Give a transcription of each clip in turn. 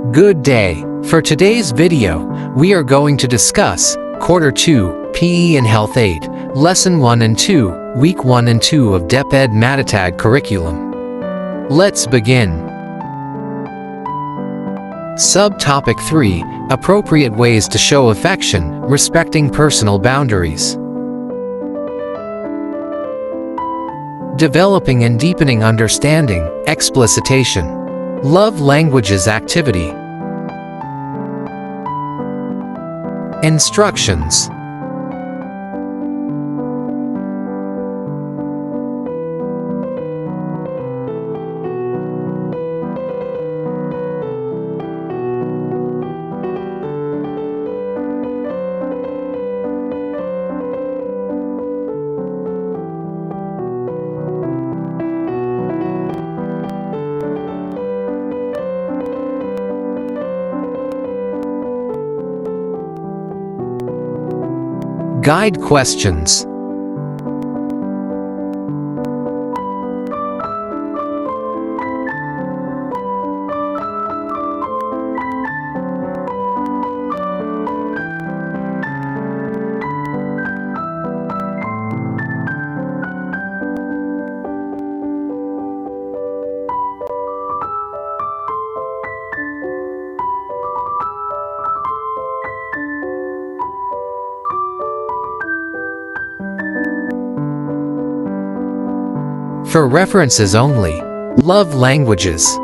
Good day. For today's video, we are going to discuss Quarter 2, PE and Health 8, Lesson 1 and 2, Week 1 and 2 of Deped Matatag curriculum. Let's begin. Subtopic 3, Appropriate Ways to Show Affection, Respecting Personal Boundaries. Developing and Deepening Understanding, Explicitation. Love Languages Activity. Instructions. Guide questions. For references only. Love languages.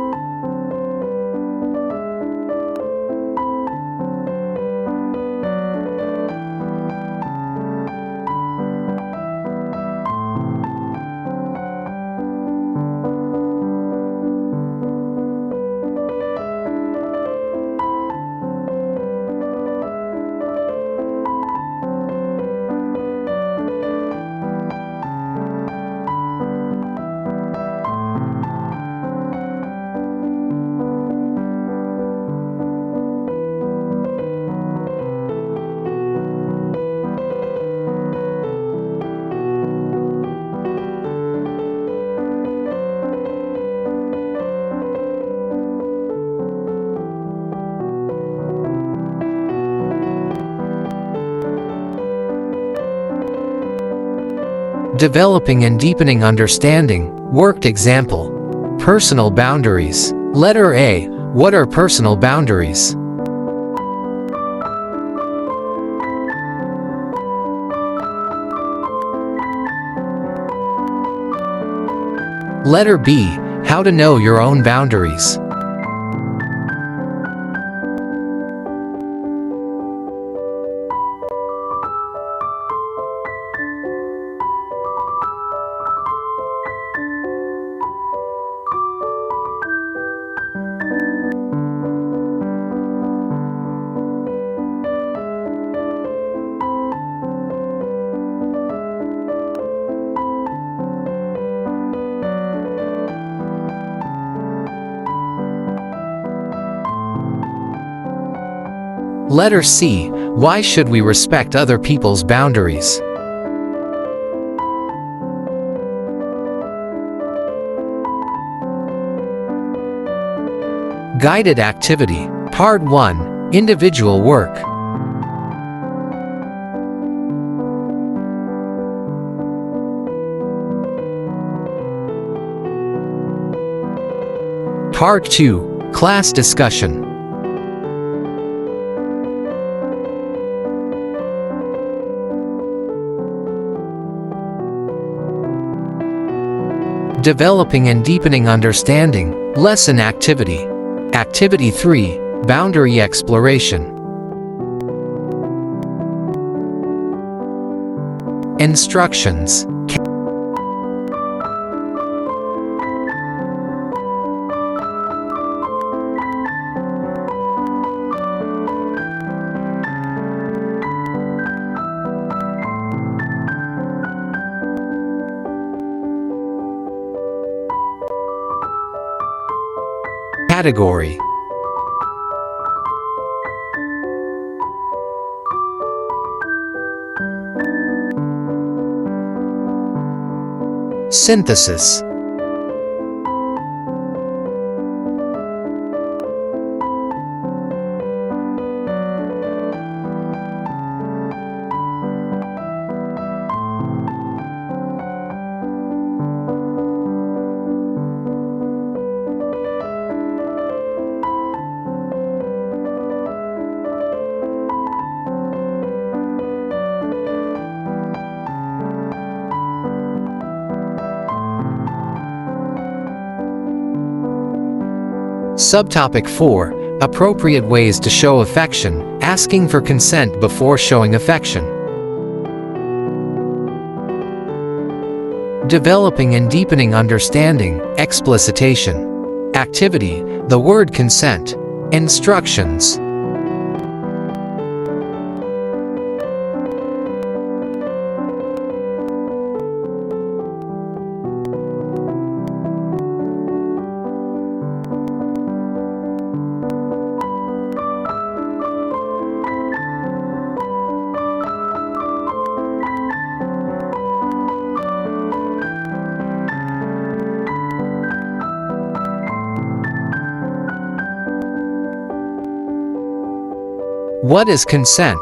Developing and Deepening Understanding, Worked Example. Personal Boundaries. Letter A. What are personal boundaries? Letter B. How to know your own boundaries. Letter C. Why should we respect other people's boundaries? Guided Activity. Part 1. Individual Work. Part 2. Class Discussion. Developing and Deepening Understanding, Lesson Activity. Activity 3, Boundary Exploration. Instructions. Category. Synthesis. Subtopic 4. Appropriate ways to show affection, asking for consent before showing affection. Developing and deepening understanding, explicitation. Activity, the word consent. Instructions. What is consent?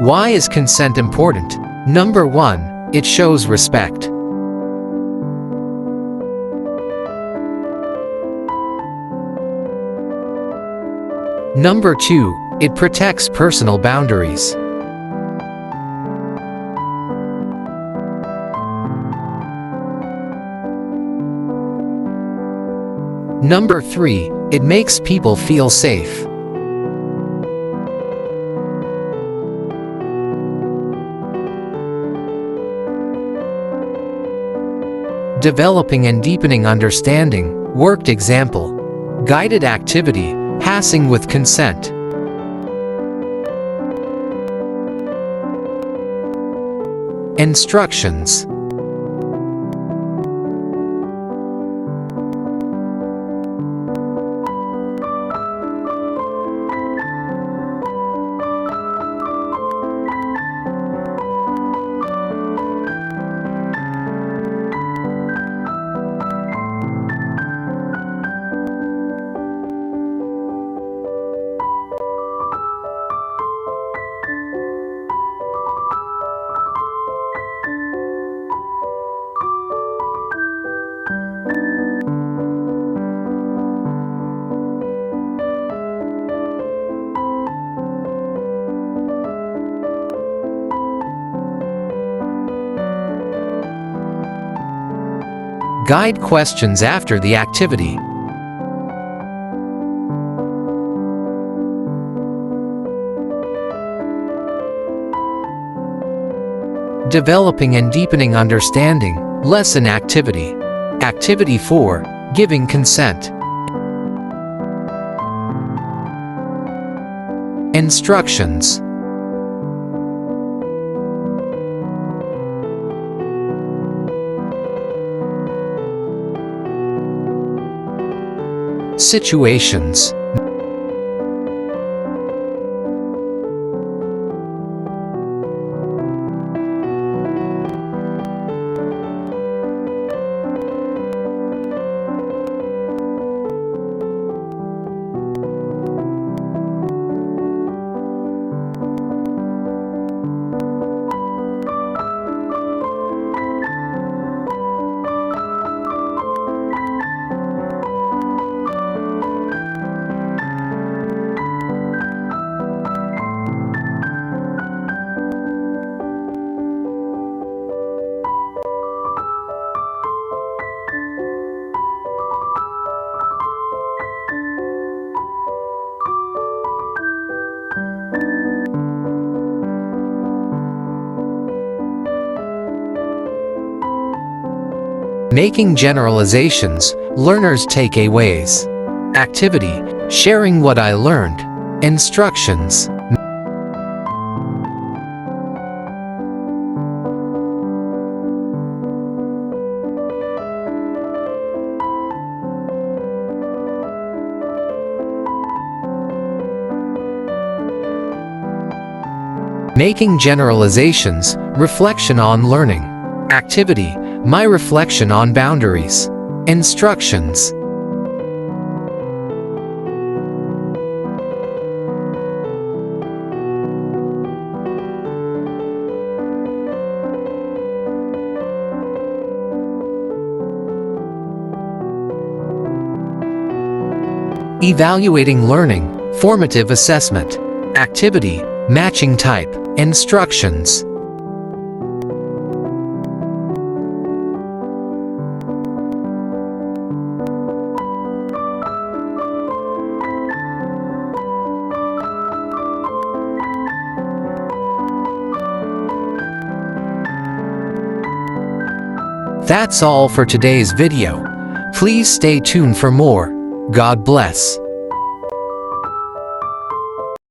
Why is consent important? Number 1. It shows respect. Number 2. It protects personal boundaries. Number 3. It makes people feel safe. Developing and deepening understanding, worked example. Guided activity, passing with consent. Instructions. Guide questions after the activity. Developing and deepening understanding, lesson activity. Activity 4. Giving consent. Instructions. Situations. Making generalizations, learners' takeaways. Activity, sharing what I learned. Instructions. Making generalizations, reflection on learning. Activity, my reflection on boundaries. Instructions. Evaluating learning, formative assessment, activity, matching type, instructions. That's all for today's video. Please stay tuned for more. God bless.